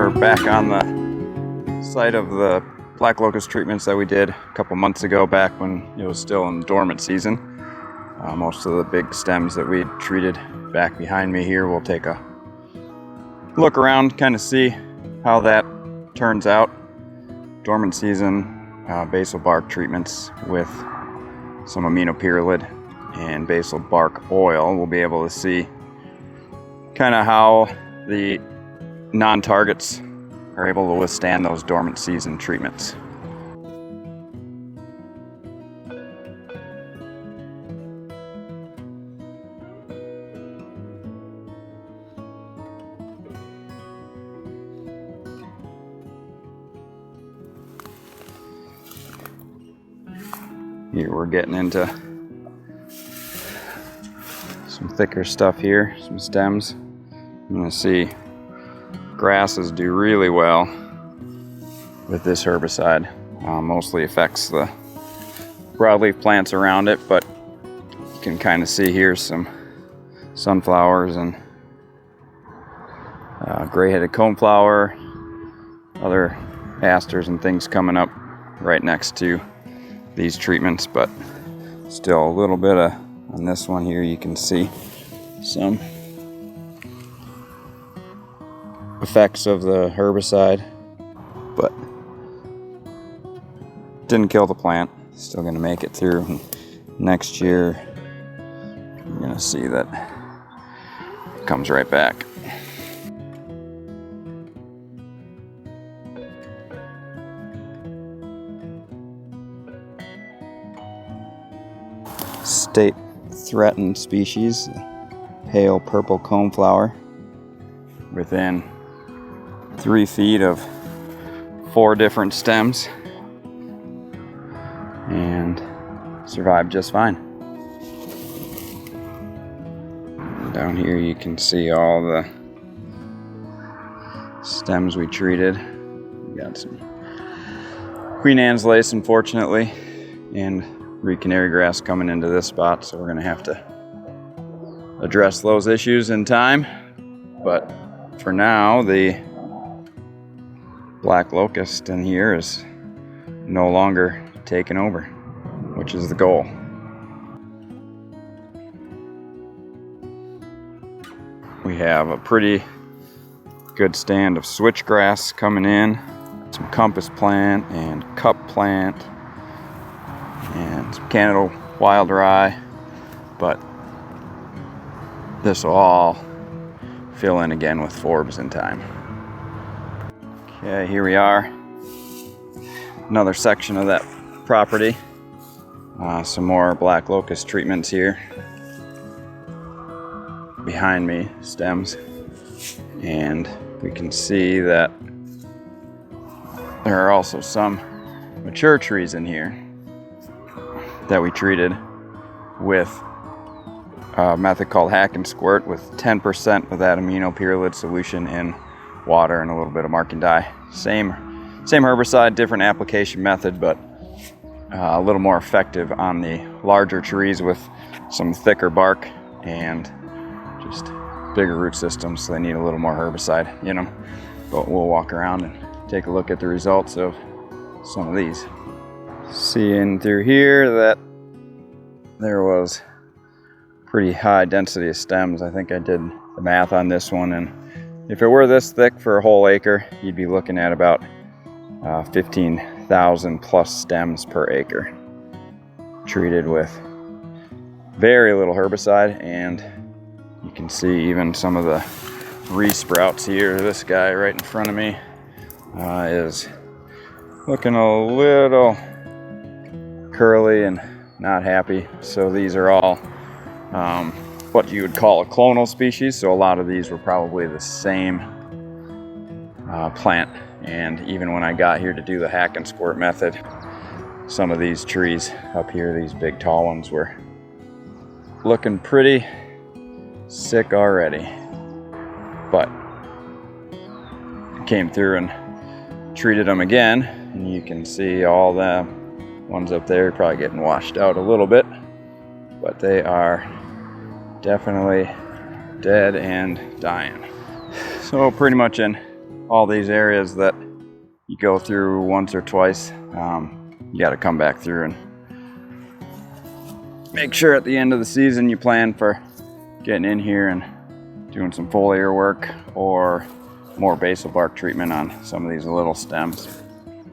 We're back on the site of the Black Locust treatments that we did a couple months ago, back when it was still in dormant season. Most of the big stems that we treated back behind me here, we'll take a look around, kind of see how that turns out. Dormant season basal bark treatments with some aminopyrrolid and basal bark oil. We'll be able to see kind of how the non-targets are able to withstand those dormant season treatments. Here we're getting into some thicker stuff here, some stems. I'm going to see grasses do really well with this herbicide. Mostly affects the broadleaf plants around it, but you can kind of see here some sunflowers and gray-headed coneflower, other asters and things coming up right next to these treatments, but still a little bit of, on this one here you can see some effects of the herbicide, but didn't kill the plant. Still going to make it through. Next year you're going to see that it comes right back. State threatened species, pale purple coneflower, within 3 feet of 4 different stems, and survived just fine. Down here you can see all the stems we treated. We got some Queen Anne's lace, unfortunately, and reed canary grass coming into this spot, so we're going to have to address those issues in time. But for now, the Black Locust in here is no longer taking over, which is the goal. We have a pretty good stand of switchgrass coming in, some compass plant and cup plant, and some Canada wild rye, but this will all fill in again with forbs in time. Okay, here we are. Another section of that property. Some more Black Locust treatments here. Behind me, stems. And we can see that there are also some mature trees in here that we treated with a method called Hack-and-Squirt with 10% of that aminopyrrolid solution in water and a little bit of marking dye. Same herbicide, different application method, but a little more effective on the larger trees with some thicker bark and just bigger root systems, so they need a little more herbicide in them. But we'll walk around and take a look at the results of some of these. Seeing through here that there was pretty high density of stems. I think I did the math on this one, and if it were this thick for a whole acre, you'd be looking at about 15,000 plus stems per acre, treated with very little herbicide. And you can see even some of the resprouts here. This guy right in front of me is looking a little curly and not happy. So these are all what you would call a clonal species. So a lot of these were probably the same plant. And even when I got here to do the Hack-and-Squirt method, some of these trees up here, these big tall ones, were looking pretty sick already. But I came through and treated them again, and you can see all the ones up there probably getting washed out a little bit, but they are definitely dead and dying. So pretty much in all these areas that you go through once or twice, you got to come back through and make sure at the end of the season you plan for getting in here and doing some foliar work or more basal bark treatment on some of these little stems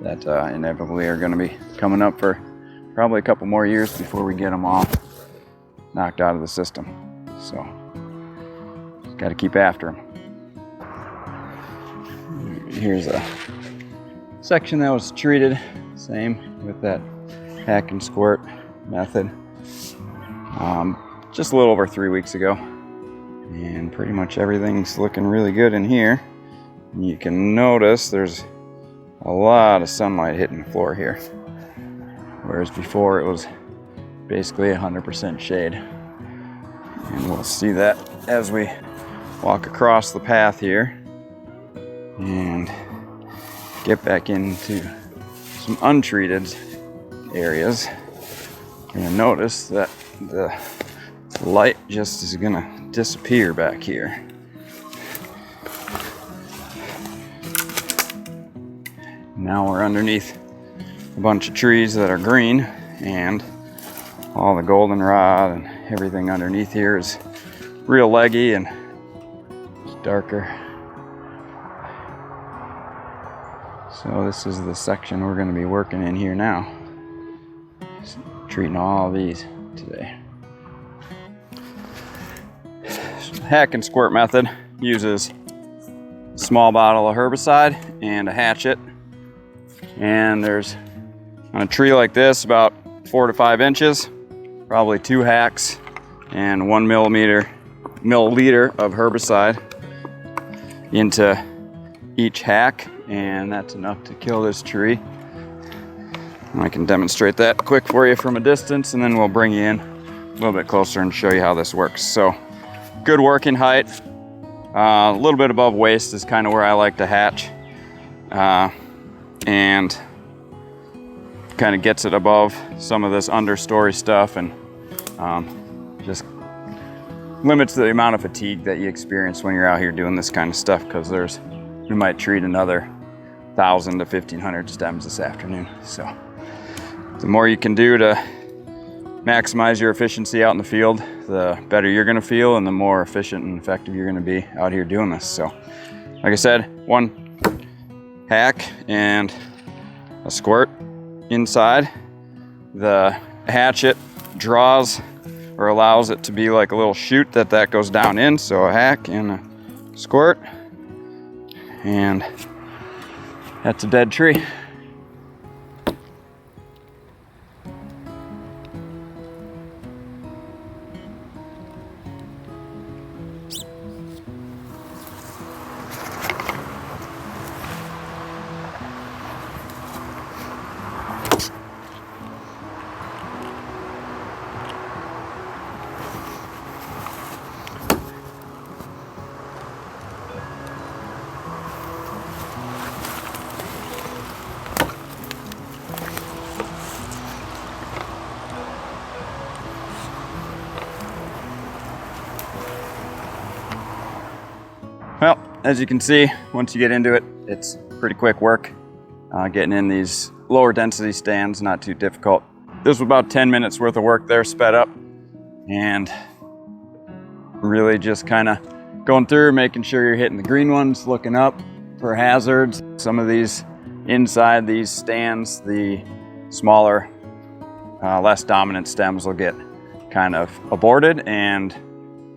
that inevitably are going to be coming up for probably a couple more years before we get them all knocked out of the system. So just got to keep after them. Here's a section that was treated, same with that hack and squirt method, just a little over 3 weeks ago, and pretty much everything's looking really good in here. You can notice there's a lot of sunlight hitting the floor here, whereas before it was basically 100% shade. And we'll see that as we walk across the path here and get back into some untreated areas. You're gonna notice that the light just is gonna disappear back here. Now we're underneath a bunch of trees that are green, and all the goldenrod and everything underneath here is real leggy and darker. So this is the section we're going to be working in here now. Just treating all these today. Hack and squirt method uses a small bottle of herbicide and a hatchet. And there's, on a tree like this, about 4 to 5 inches, probably 2 hacks and 1 milliliter of herbicide into each hack, and that's enough to kill this tree. And I can demonstrate that quick for you from a distance, and then we'll bring you in a little bit closer and show you how this works. So, good working height. A little bit above waist is kind of where I like to hatch. And kind of gets it above some of this understory stuff, and just limits the amount of fatigue that you experience when you're out here doing this kind of stuff, because we might treat another 1,000 to 1,500 stems this afternoon. So the more you can do to maximize your efficiency out in the field, the better you're going to feel and the more efficient and effective you're going to be out here doing this. So like I said, 1 hack and a squirt inside. The hatchet draws or allows it to be like a little chute that goes down in. So a hack and a squirt, and that's a dead tree. Well, as you can see, once you get into it, it's pretty quick work. Getting in these lower density stands, not too difficult. This was about 10 minutes worth of work there, sped up, and really just kind of going through, making sure you're hitting the green ones, looking up for hazards. Some of these inside these stands, the smaller, less dominant stems will get kind of aborted and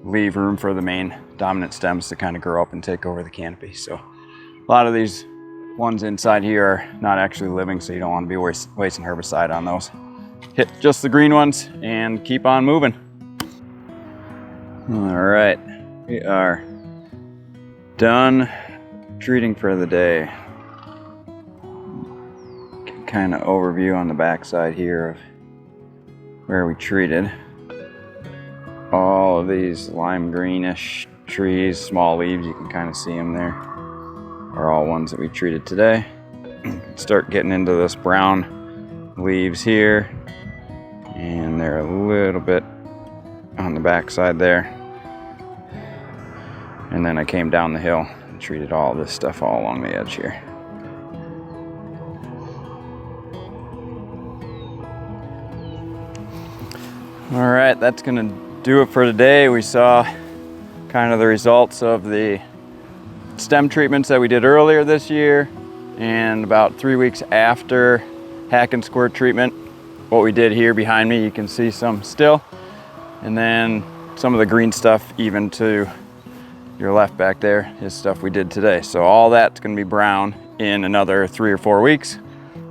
leave room for the main dominant stems to kind of grow up and take over the canopy. So a lot of these ones inside here are not actually living, so you don't want to be wasting herbicide on those. Hit just the green ones and keep on moving. All right, we are done treating for the day. Kind of overview on the back side here of where we treated. All of these lime greenish trees, small leaves, you can kind of see them there, are all ones that we treated today. Start getting into this brown leaves here, and they're a little bit on the back side there. And then I came down the hill and treated all this stuff all along the edge here. All right, that's gonna do it for today. We saw kind of the results of the stem treatments that we did earlier this year, and about 3 weeks after Hack-and-Squirt treatment, what we did here behind me, you can see some still, and then some of the green stuff even to your left back there is stuff we did today. So all that's gonna be brown in another 3 or 4 weeks.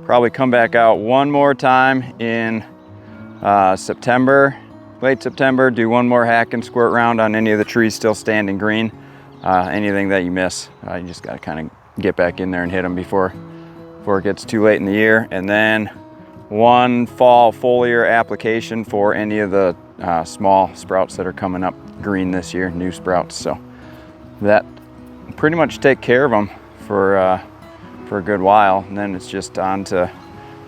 Probably come back out one more time in September, late September, do one more Hack-and-Squirt round on any of the trees still standing green. Anything that you miss, you just gotta kind of get back in there and hit them before it gets too late in the year. And then one fall foliar application for any of the small sprouts that are coming up green this year, new sprouts. So that pretty much take care of them for a good while. And then it's just on to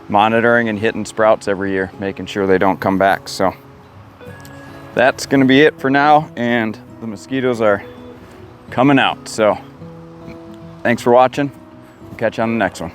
monitoring and hitting sprouts every year, making sure they don't come back. So that's gonna be it for now, and the mosquitoes are coming out. So thanks for watching. We'll catch you on the next one.